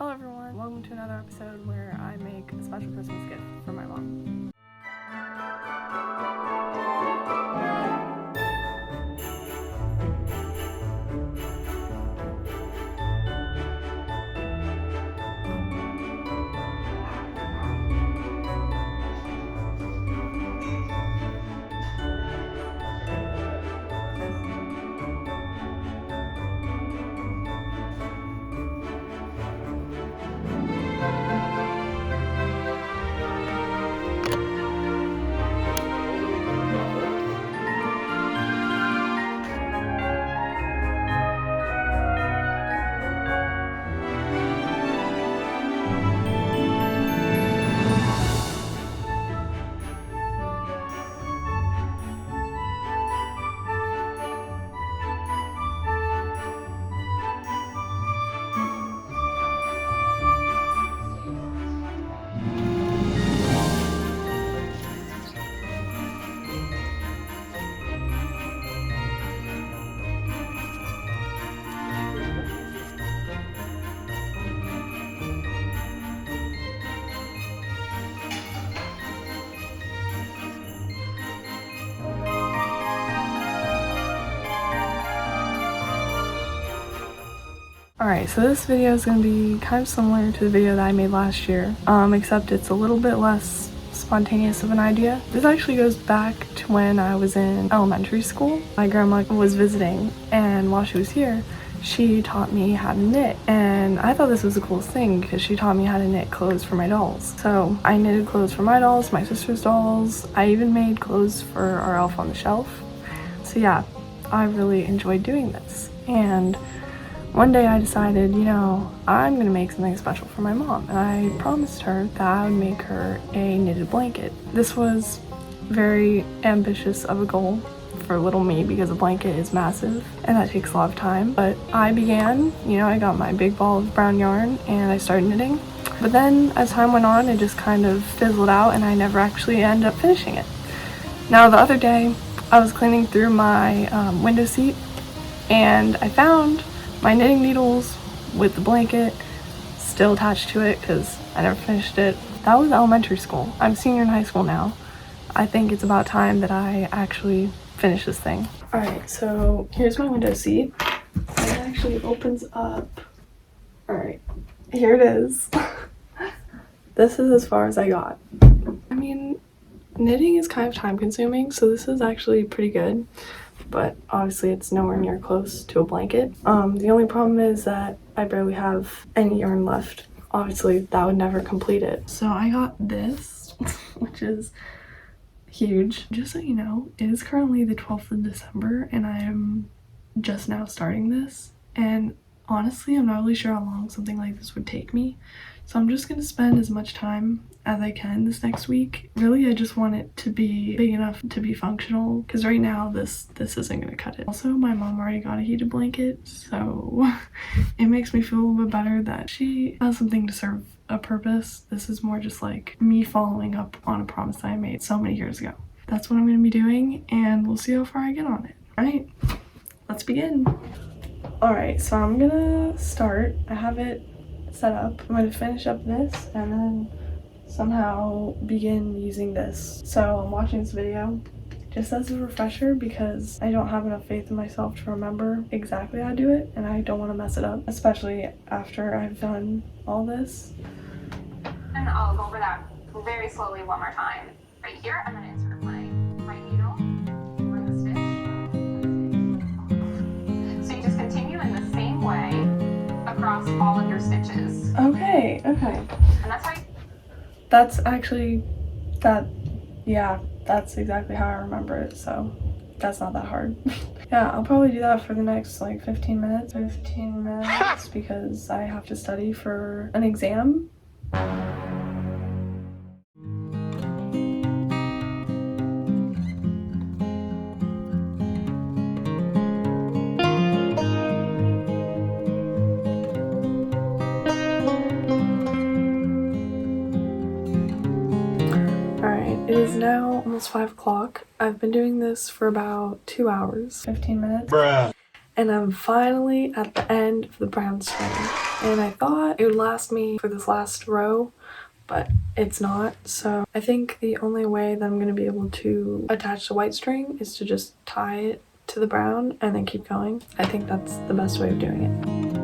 Hello everyone, welcome to another episode where I make a special Christmas gift for my mom. Alright, so this video is going to be kind of similar to the video that I made last year, except it's a little bit less spontaneous of an idea. This actually goes back to when I was in elementary school. My grandma was visiting, and while she was here, she taught me how to knit, and I thought this was the coolest thing because she taught me how to knit clothes for my dolls. So I knitted clothes for my dolls, my sister's dolls. I even made clothes for our elf on the shelf. So yeah, I really enjoyed doing this. And one day I decided, I'm gonna make something special for my mom, and I promised her that I would make her a knitted blanket. This was very ambitious of a goal for little me because a blanket is massive and that takes a lot of time. But I began, I got my big ball of brown yarn and I started knitting. But then as time went on, it just kind of fizzled out and I never actually ended up finishing it. Now the other day, I was cleaning through my window seat and I found my knitting needles with the blanket still attached to it because I never finished it. That was elementary school. I'm a senior in high school now. I think it's about time that I actually finish this thing. Alright, so here's my window seat. It actually opens up. Alright, here it is. This is as far as I got. I mean, knitting is kind of time consuming, so this is actually pretty good. But obviously it's nowhere near close to a blanket. The only problem is that I barely have any yarn left. Obviously that would never complete it. So I got this, which is huge. Just so you know, it is currently the 12th of December and I am just now starting this. And honestly, I'm not really sure how long something like this would take me. So I'm just gonna spend as much time as I can this next week. Really, I just want it to be big enough to be functional because right now this isn't gonna cut it. Also, my mom already got a heated blanket, so it makes me feel a little bit better that she has something to serve a purpose. This is more just like me following up on a promise that I made so many years ago. That's what I'm gonna be doing and we'll see how far I get on it. Alright, let's begin. Alright, so I'm gonna start. I have it set up. I'm gonna finish up this and then somehow begin using this. So I'm watching this video just as a refresher because I don't have enough faith in myself to remember exactly how to do it and I don't want to mess it up, especially after I've done all this. And I'll go over that very slowly one more time. Right here, I'm going to insert my right needle over the stitch. So you just continue in the same way across all of your stitches. Okay. And that's how you... That's actually, that's exactly how I remember it, so that's not that hard. Yeah, I'll probably do that for the next like 15 minutes because I have to study for an exam. It is now almost 5 o'clock. I've been doing this for about 2 hours, 15 minutes. Bruh. And I'm finally at the end of the brown string. And I thought it would last me for this last row, but it's not. So I think the only way that I'm going to be able to attach the white string is to just tie it to the brown and then keep going. I think that's the best way of doing it.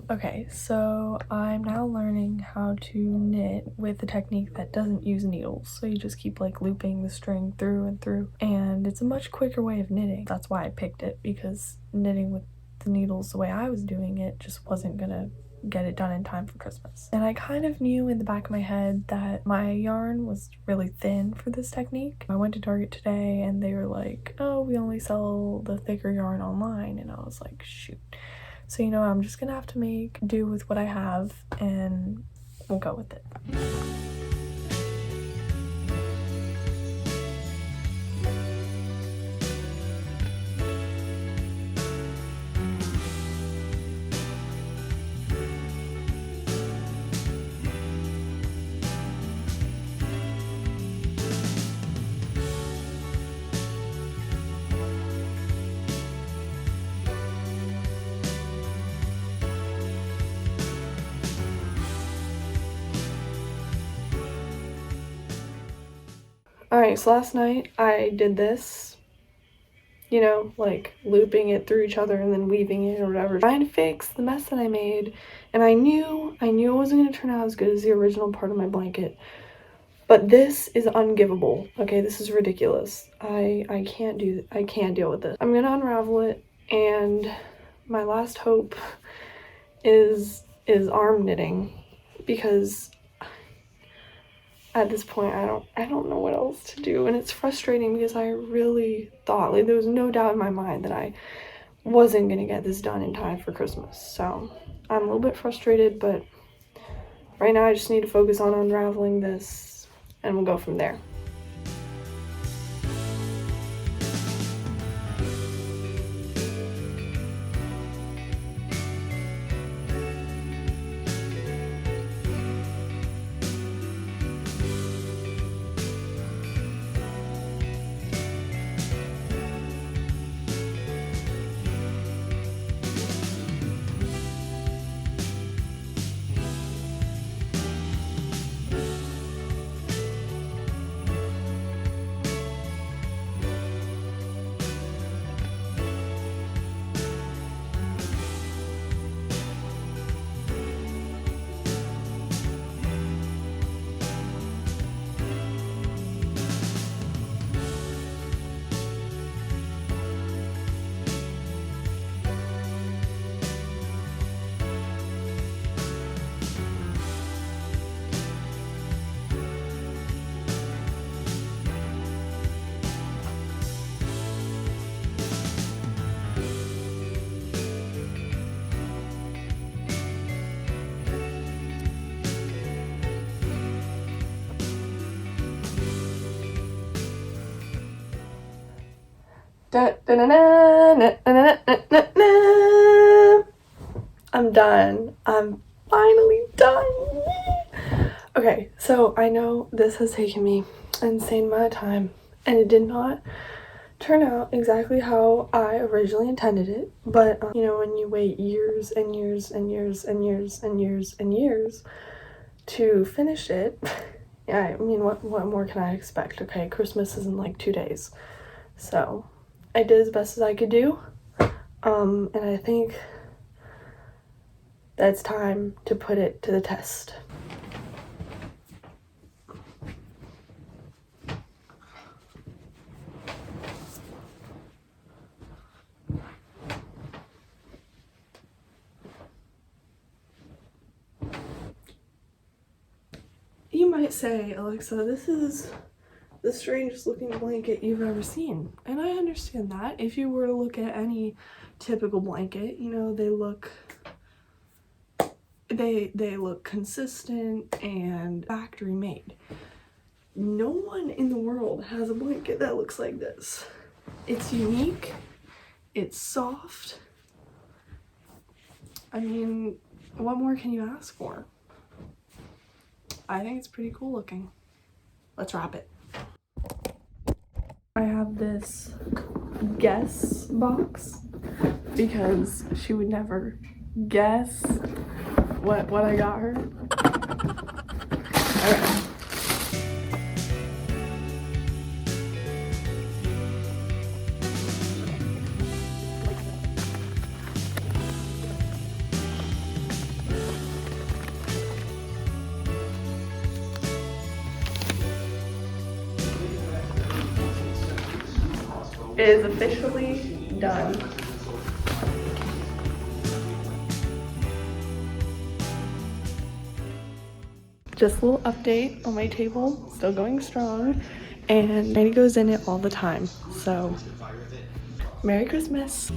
Okay, so I'm now learning how to knit with a technique that doesn't use needles. So you just keep like looping the string through and through, and it's a much quicker way of knitting. That's why I picked it, because knitting with the needles the way I was doing it just wasn't gonna get it done in time for Christmas. And I kind of knew in the back of my head that my yarn was really thin for this technique. I went to Target today and they were like, oh, we only sell the thicker yarn online, and I was like, shoot. So, you know, I'm just gonna have to make do with what I have and we'll go with it. Alright, so last night I did this, you know, like looping it through each other and then weaving it or whatever, trying to fix the mess that I made. And I knew it wasn't going to turn out as good as the original part of my blanket. But this is ungivable. Okay, this is ridiculous. I can't deal with this. I'm going to unravel it, and my last hope is arm knitting, because at this point I don't know what else to do, and it's frustrating because I really thought, like, there was no doubt in my mind that I wasn't gonna get this done in time for Christmas. So I'm a little bit frustrated, but right now I just need to focus on unraveling this and we'll go from there. I'm done. I'm finally done. Okay, so I know this has taken me an insane amount of time, and it did not turn out exactly how I originally intended it, but you know, when you wait years and years and years and years and years and years to finish it, yeah, I mean, what more can I expect? Okay, Christmas is in like 2 days, so I did as best as I could do, and I think that's time to put it to the test. You might say, Alexa, this is the strangest looking blanket you've ever seen. And I understand that. If you were to look at any typical blanket, you know, they look consistent and factory made. No one in the world has a blanket that looks like this. It's unique. It's soft. I mean, what more can you ask for? I think it's pretty cool looking. Let's wrap it. I have this guess box because she would never guess what I got her. Okay. It is officially done. Just a little update on my table, still going strong, and Manny goes in it all the time. So, Merry Christmas.